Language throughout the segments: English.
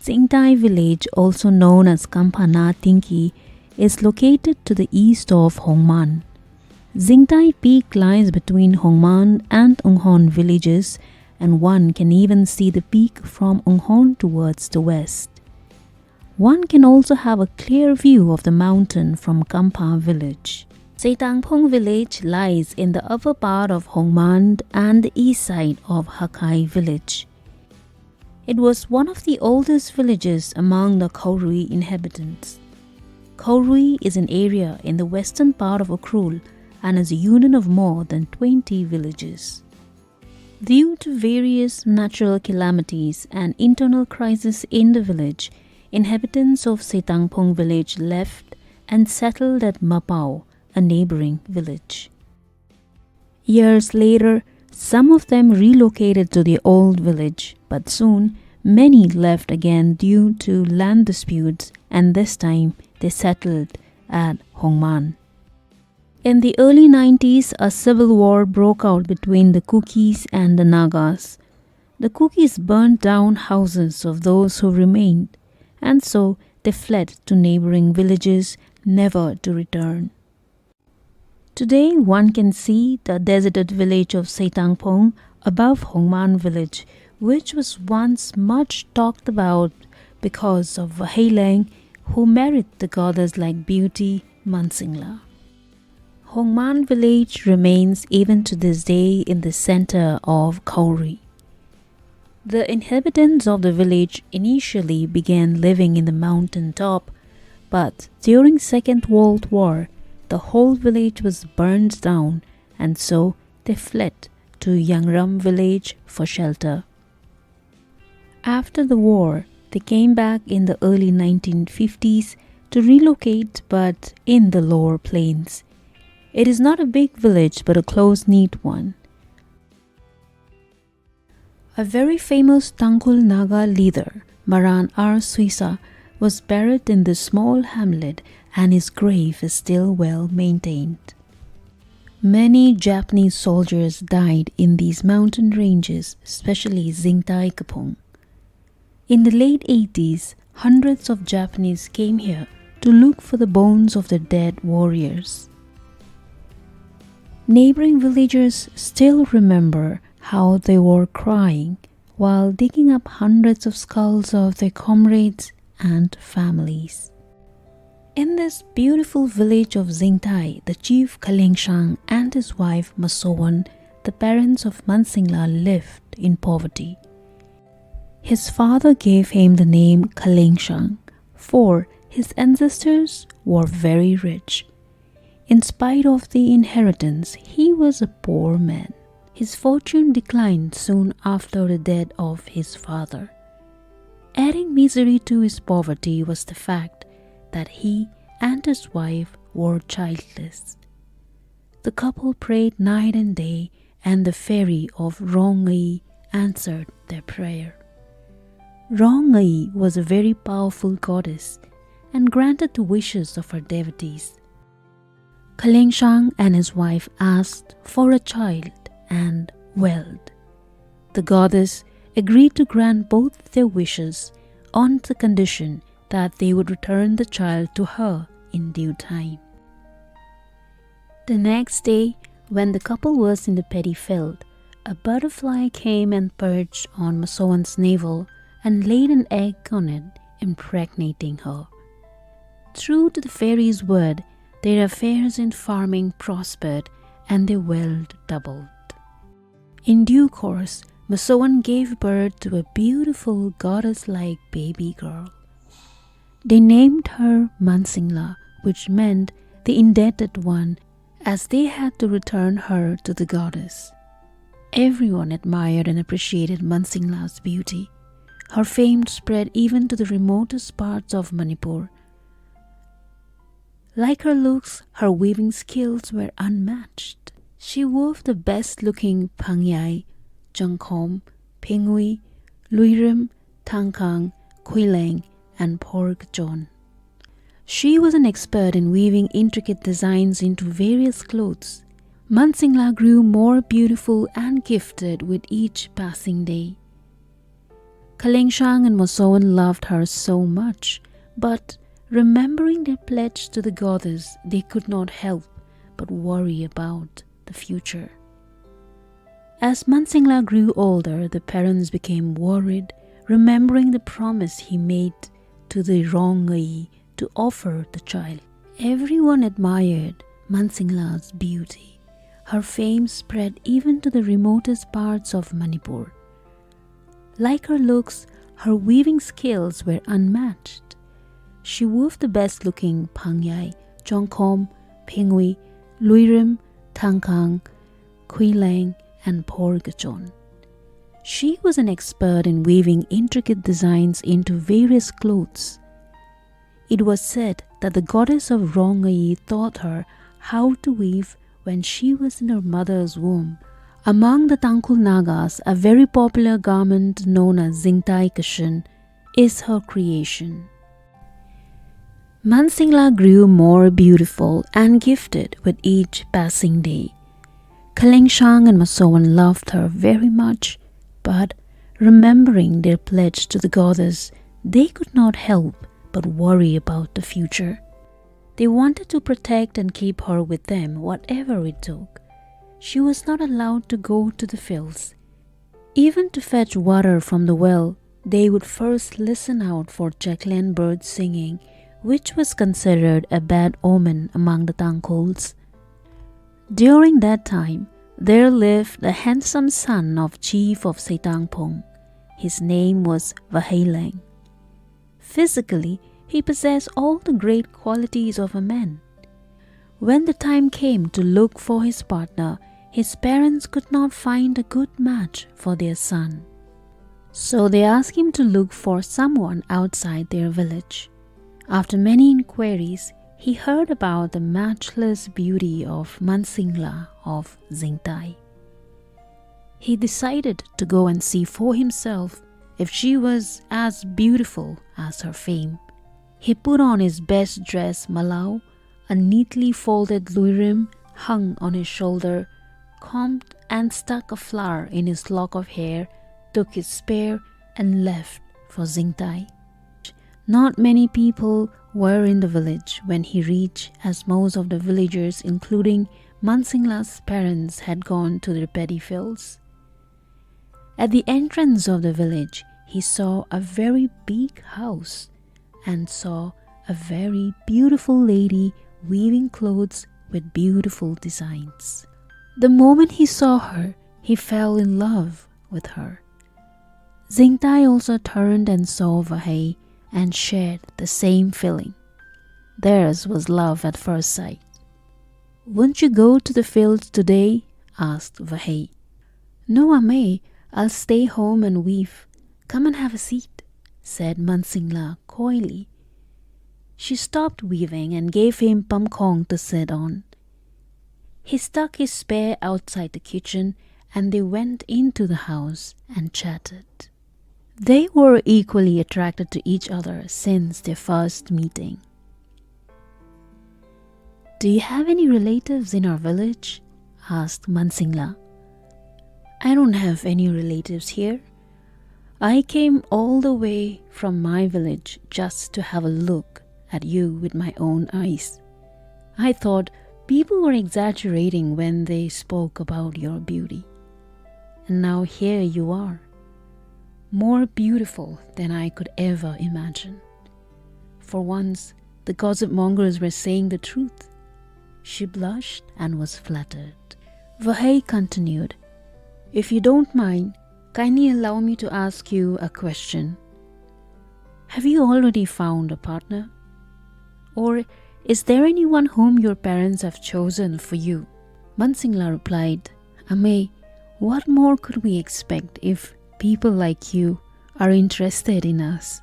Zingtai village, also known as Kampa Na Tingki, is located to the east of Hongman. Zingtai Peak lies between Hongman and Unghon villages, and one can even see the peak from Unghon towards the west. One can also have a clear view of the mountain from Kampa village. Seitaphung village lies in the upper part of Hongman and the east side of Vāhei village. It was one of the oldest villages among the Kaurui inhabitants. Kaurui is an area in the western part of Ukhrul and is a union of more than 20 villages. Due to various natural calamities and internal crises in the village, inhabitants of Seitaphung village left and settled at Mapao, a neighboring village. Years later, some of them relocated to the old village, but soon many left again due to land disputes, and this time they settled at Hongman. In the early 90s, a civil war broke out between the Kukis and the Nagas. The Kukis burnt down houses of those who remained, and so they fled to neighboring villages, never to return. Today, one can see the deserted village of Seitaphung above Hongman village, which was once much talked about because of Vāhei who married the goddess like beauty Mansingla. Hongman village remains even to this day in the center of Kauri. The inhabitants of the village initially began living in the mountain top, but during Second World War, the whole village was burned down, and so they fled to Yangram village for shelter. After the war, they came back in the early 1950s to relocate, but in the lower plains. It is not a big village but a close-knit one. A very famous Tangkhul Naga leader, Maran R. Suisa, was buried in this small hamlet, and his grave is still well maintained. Many Japanese soldiers died in these mountain ranges, especially Zingtai Kaphung. In the late 80s, hundreds of Japanese came here to look for the bones of their dead warriors. Neighboring villagers still remember how they were crying while digging up hundreds of skulls of their comrades and families. In this beautiful village of Zingtai, the chief Khalengshāng and his wife Masowan, the parents of Mansingla, lived in poverty. His father gave him the name Khalengshāng, for his ancestors were very rich. In spite of the inheritance, he was a poor man. His fortune declined soon after the death of his father. Adding misery to his poverty was the fact that he and his wife were childless. The couple prayed night and day, and the fairy of Rong Ngayi answered their prayer. Rong Ngayi was a very powerful goddess and granted the wishes of her devotees. Khalengshāng and his wife asked for a child and wealth. The goddess agreed to grant both their wishes on the condition that they would return the child to her in due time. The next day, when the couple was in the paddy field, a butterfly came and perched on Masowan's navel and laid an egg on it, impregnating her. True to the fairy's word, their affairs in farming prospered and their wealth doubled. In due course, Masowan gave birth to a beautiful goddess-like baby girl. They named her Mansingla, which meant the indebted one, as they had to return her to the goddess. Everyone admired and appreciated Mansingla's beauty. Her fame spread even to the remotest parts of Manipur. Like her looks, her weaving skills were unmatched. She wove the best-looking Pangyai, Jangkhom, Pingui, Luirim, Tangkhang, Khuileng, and Pork John. She was an expert in weaving intricate designs into various clothes. Mansingla grew more beautiful and gifted with each passing day. Khalengshāng and Mosowan loved her so much, but remembering their pledge to the goddess, they could not help but worry about the future. As Mansingla grew older, the parents became worried, remembering the promise he made to the Rong Ngayi to offer the child. Everyone admired Mansingla's beauty. Her fame spread even to the remotest parts of Manipur. Like her looks, her weaving skills were unmatched. She wove the best-looking Pangyai, Chongkhom, Phingui, Luirim, Tangkhul, Khuileng, and Porgachon. She was an expert in weaving intricate designs into various clothes. It was said that the goddess of Rong Ngayi taught her how to weave when she was in her mother's womb. Among the Tangkhul Nagas, a very popular garment known as Zingtai Kaphung is her creation. Mansingla grew more beautiful and gifted with each passing day. Khalengshāng and Mosowan loved her very much, but remembering their pledge to the goddess, they could not help but worry about the future. They wanted to protect and keep her with them, whatever it took. She was not allowed to go to the fields. Even to fetch water from the well, they would first listen out for Cheklen birds singing, which was considered a bad omen among the Tangkhuls. During that time, there lived the handsome son of chief of Seitaphung. His name was Vāhei. Physically, he possessed all the great qualities of a man. When the time came to look for his partner, his parents could not find a good match for their son. So they asked him to look for someone outside their village. After many inquiries, he heard about the matchless beauty of Mansingla of Zingtai. He decided to go and see for himself if she was as beautiful as her fame. He put on his best dress malau, a neatly folded luirim hung on his shoulder, combed and stuck a flower in his lock of hair, took his spear and left for Zingtai. Not many people were in the village when he reached, as most of the villagers, including Mansingla's parents, had gone to their paddy fields. At the entrance of the village, he saw a very big house and saw a very beautiful lady weaving clothes with beautiful designs. The moment he saw her, he fell in love with her. Zingtai also turned and saw Vāhei and shared the same feeling. Theirs was love at first sight. "Won't you go to the fields today?" asked Vāhei. "No, Ame, I'll stay home and weave. Come and have a seat," said Mansingla coyly. She stopped weaving and gave him Pamkhong to sit on. He stuck his spear outside the kitchen and they went into the house and chatted. They were equally attracted to each other since their first meeting. "Do you have any relatives in our village?" asked Mansingla. "I don't have any relatives here. I came all the way from my village just to have a look at you with my own eyes. I thought people were exaggerating when they spoke about your beauty. And now here you are, more beautiful than I could ever imagine. For once, the gossip mongers were saying the truth." She blushed and was flattered. Vāhei continued, "If you don't mind, kindly allow me to ask you a question. Have you already found a partner? Or is there anyone whom your parents have chosen for you?" Mansingla replied, "Ame, what more could we expect if people like you are interested in us?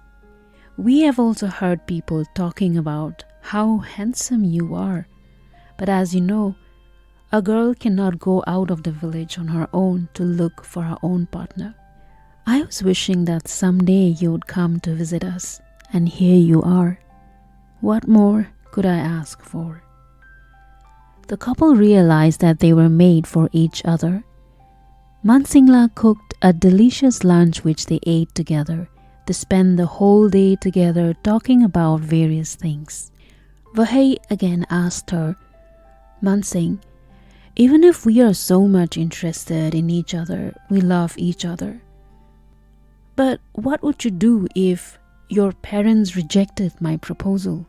We have also heard people talking about how handsome you are. But as you know, a girl cannot go out of the village on her own to look for her own partner. I was wishing that someday you would come to visit us, and here you are. What more could I ask for?" The couple realized that they were made for each other. Mansingla cooked a delicious lunch which they ate together, They spend the whole day together talking about various things. Vāhei again asked her, Mansing, even if we are so much interested in each other, we love each other. But what would you do if your parents rejected my proposal?